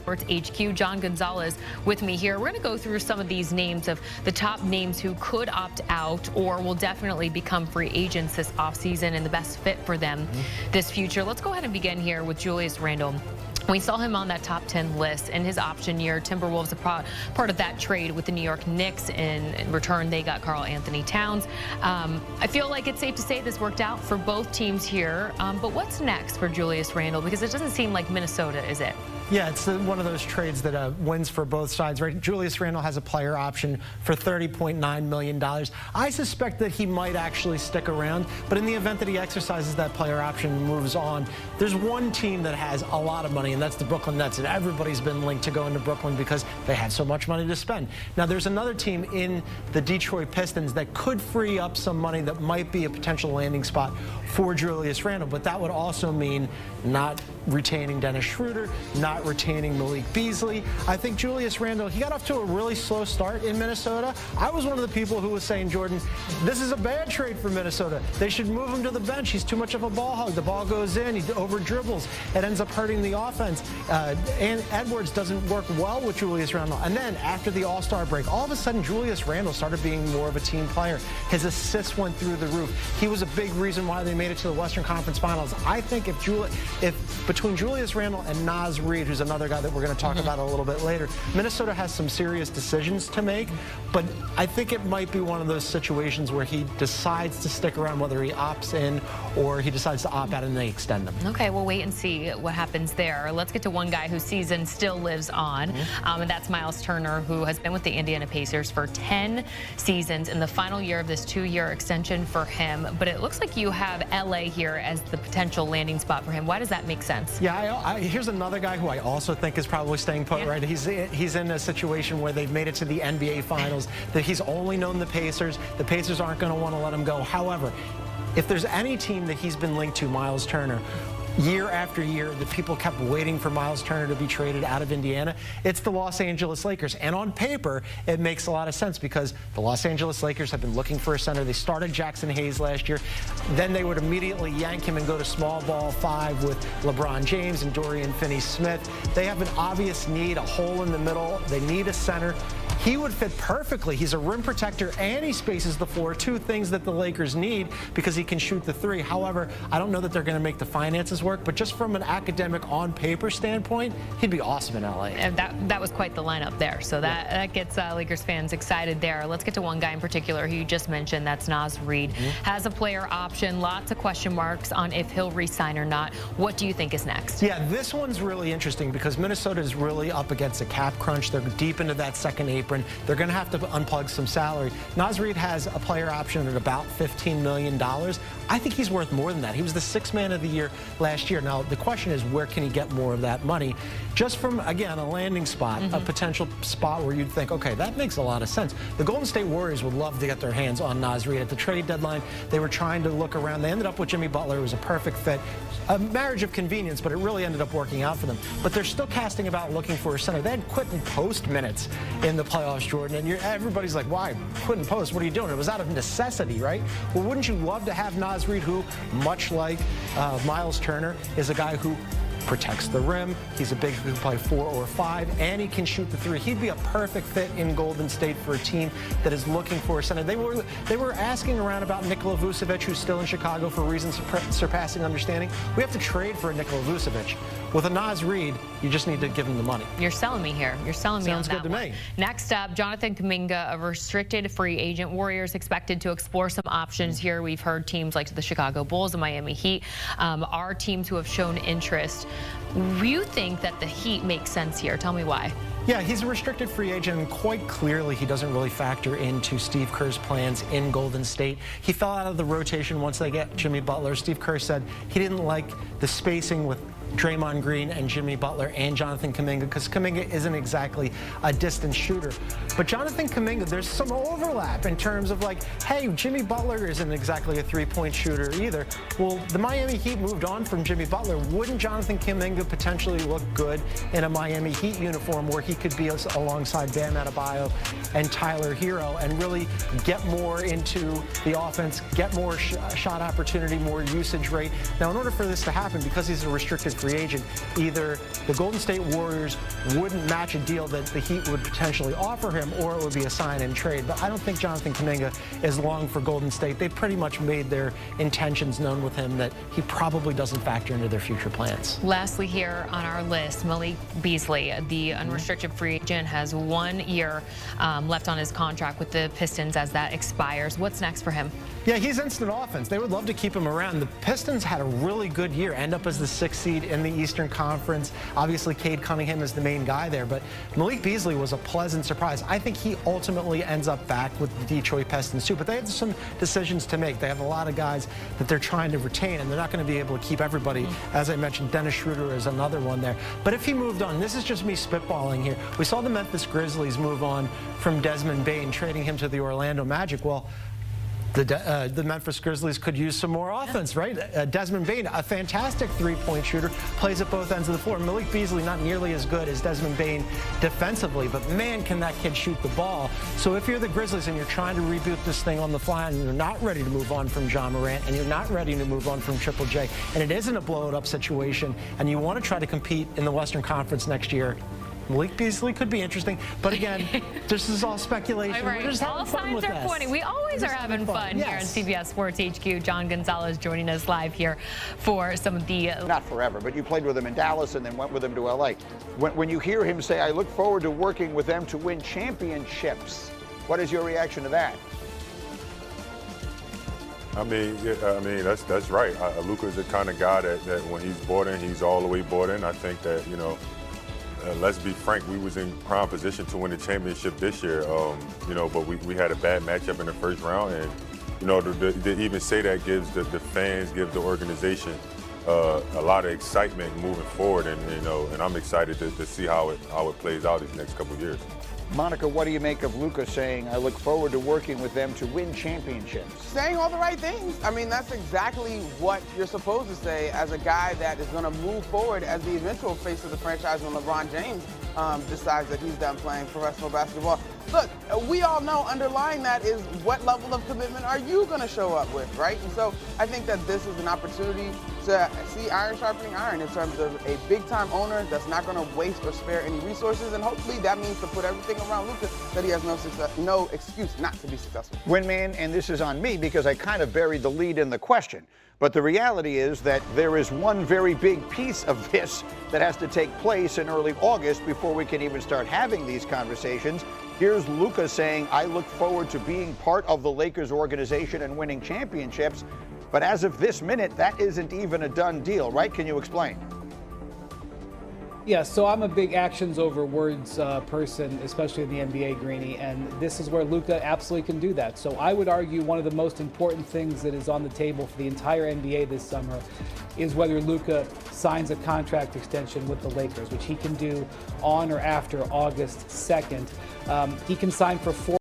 Sports HQ. John Gonzalez with me here. We're going to go through some of these names of the top names who could opt out or will definitely become free agents this offseason and the best fit for them this future. Let's go ahead and begin here with Julius Randle. We saw him on that top 10 list in his option year. Timberwolves are part of that trade with the New York Knicks. In return, they got Karl Anthony Towns. I feel like it's safe to say this worked out for both teams here. But what's next for Julius Randle? Because it doesn't seem like Minnesota, is it? Yeah, it's one of those trades that wins for both sides, right? Julius Randle has a player option for $30.9 million. I suspect that he might actually stick around, but in the event that he exercises that player option and moves on, there's one team that has a lot of money, and that's the Brooklyn Nets, and everybody's been linked to going to Brooklyn because they had so much money to spend. Now, there's another team in the Detroit Pistons that could free up some money that might be a potential landing spot for Julius Randle, but that would also mean not retaining Dennis Schroeder, not retaining Malik Beasley. I think Julius Randle, he got off to a really slow start in Minnesota. I was one of the people who was saying, Jordan, this is a bad trade for Minnesota. They should move him to the bench. He's too much of a ball hog. The ball goes in, he over dribbles. It ends up hurting the offense. And Edwards doesn't work well with Julius Randle. And then after the All-Star break, all of a sudden Julius Randle started being more of a team player. His assists went through the roof. He was a big reason why they made it to the Western Conference Finals. I think if between Julius Randle and Naz Reid, who's another guy that we're going to talk about a little bit later, Minnesota has some serious decisions to make, but I think it might be one of those situations where he decides to stick around, whether he opts in or he decides to opt out and they extend him. Okay, we'll wait and see what happens there. Let's get to one guy whose season still lives on, and that's Myles Turner, who has been with the Indiana Pacers for 10 seasons in the final year of this 2-year extension for him. But it looks like you have LA here as the potential landing spot for him. Why does that make sense? Yeah, here's another guy who I also think is probably staying put, right? He's in a situation where they've made it to the NBA Finals, that he's only known the Pacers. The Pacers aren't going to want to let him go. However, if there's any team that he's been linked to, Myles Turner, year after year, the people kept waiting for Myles Turner to be traded out of Indiana. It's the Los Angeles Lakers. And on paper, it makes a lot of sense because the Los Angeles Lakers have been looking for a center. They started Jackson Hayes last year. Then they would immediately yank him and go to small ball 5 with LeBron James and Dorian Finney-Smith. They have an obvious need, a hole in the middle. They need a center. He would fit perfectly. He's a rim protector and he spaces the floor, two things that the Lakers need because he can shoot the 3. However, I don't know that they're going to make the finances work, but just from an academic on-paper standpoint, he'd be awesome in LA. And that was quite the lineup there, so that gets Lakers fans excited there. Let's get to one guy in particular who you just mentioned. That's Naz Reid. Has a player option, lots of question marks on if he'll re-sign or not. What do you think is next? Yeah, this one's really interesting because Minnesota is really up against a cap crunch. They're deep into that second apron. They're going to have to unplug some salary. Naz Reid has a player option at about $15 million. I think he's worth more than that. He was the 6th man of the year last year. Now, the question is, where can he get more of that money? Just from, again, a landing spot, a potential spot where you'd think, okay, that makes a lot of sense. The Golden State Warriors would love to get their hands on Naz Reid. At the trade deadline, they were trying to look around. They ended up with Jimmy Butler. It was a perfect fit. A marriage of convenience, but it really ended up working out for them. But they're still casting about looking for a center. They had Quentin Post minutes in the playoffs, Jordan, and everybody's like, why? Quentin Post, what are you doing? It was out of necessity, right? Well, wouldn't you love to have Naz Reid, who, much like Myles Turner, is a guy who protects the rim. He's a big who can play 4 or 5, and he can shoot the 3. He'd be a perfect fit in Golden State for a team that is looking for a center. They were asking around about Nikola Vucevic, who's still in Chicago for reasons surpassing understanding. We have to trade for a Nikola Vucevic. With a Naz Reid, you just need to give him the money. You're selling me here. You're selling me on that. Sounds good to me. Next up, Jonathan Kuminga, a restricted free agent. Warriors expected to explore some options here. We've heard teams like the Chicago Bulls and Miami Heat are teams who have shown interest. Do you think that the Heat makes sense here? Tell me why. Yeah, he's a restricted free agent, and quite clearly he doesn't really factor into Steve Kerr's plans in Golden State. He fell out of the rotation once they get Jimmy Butler. Steve Kerr said he didn't like the spacing with Draymond Green and Jimmy Butler and Jonathan Kuminga, because Kuminga isn't exactly a distant shooter. But Jonathan Kuminga, there's some overlap in terms of like, hey, Jimmy Butler isn't exactly a three-point shooter either. Well, the Miami Heat moved on from Jimmy Butler. Wouldn't Jonathan Kuminga potentially look good in a Miami Heat uniform where he could be alongside Bam Adebayo and Tyler Hero and really get more into the offense, get more shot opportunity, more usage rate? Now, in order for this to happen, because he's a restricted free free agent, either the Golden State Warriors wouldn't match a deal that the Heat would potentially offer him, or it would be a sign and trade. But I don't think Jonathan Kuminga is long for Golden State. They pretty much made their intentions known with him that he probably doesn't factor into their future plans. Lastly here on our list, Malik Beasley, the unrestricted free agent, has 1 year left on his contract with the Pistons as that expires. What's next for him? Yeah, he's instant offense. They would love to keep him around. The Pistons had a really good year, end up as the 6th seed in the Eastern Conference. Obviously, Cade Cunningham is the main guy there, but Malik Beasley was a pleasant surprise. I think he ultimately ends up back with the Detroit Pistons too, but they have some decisions to make. They have a lot of guys that they're trying to retain, and they're not going to be able to keep everybody. As I mentioned, Dennis Schroeder is another one there. But if he moved on, this is just me spitballing here. We saw the Memphis Grizzlies move on from Desmond Bane, trading him to the Orlando Magic. Well, the Memphis Grizzlies could use some more offense, right? Desmond Bane, a fantastic three-point shooter, plays at both ends of the floor. Malik Beasley, not nearly as good as Desmond Bane defensively, but man, can that kid shoot the ball. So if you're the Grizzlies and you're trying to reboot this thing on the fly and you're not ready to move on from John Morant and you're not ready to move on from Triple J, and it isn't a blow-it-up situation, and you want to try to compete in the Western Conference next year, Malik Beasley could be interesting, but again, this is all speculation. Right. We're just all signs are pointing. We always are having fun here on CBS Sports HQ. John Gonzalez joining us live here for some of the... Not forever, but you played with him in Dallas and then went with him to L.A. When you hear him say, I look forward to working with them to win championships, what is your reaction to that? I mean, that's right. Luka's the kind of guy that when he's bought in, he's all the way bought in. I think that, let's be frank, we was in prime position to win the championship this year, but we had a bad matchup in the first round, and, to even say that gives the fans, gives the organization a lot of excitement moving forward, and I'm excited to see how it plays out these next couple of years. Monica, what do you make of Luka saying, I look forward to working with them to win championships? Saying all the right things. I mean, that's exactly what you're supposed to say as a guy that is going to move forward as the eventual face of the franchise when LeBron James decides that he's done playing professional basketball. Look, we all know underlying that is what level of commitment are you going to show up with, right? And so I think that this is an opportunity to see iron sharpening iron in terms of a big-time owner that's not going to waste or spare any resources, and hopefully that means to put everything around Luka that he has no excuse not to be successful. Windman, and this is on me because I kind of buried the lead in the question. But the reality is that there is one very big piece of this that has to take place in early August before we can even start having these conversations. Here's Luka saying, I look forward to being part of the Lakers organization and winning championships. But as of this minute, that isn't even a done deal, right? Can you explain? Yeah, so I'm a big actions over words person, especially in the NBA, Greeny, and this is where Luka absolutely can do that. So I would argue one of the most important things that is on the table for the entire NBA this summer is whether Luka signs a contract extension with the Lakers, which he can do on or after August 2nd. He can sign for 4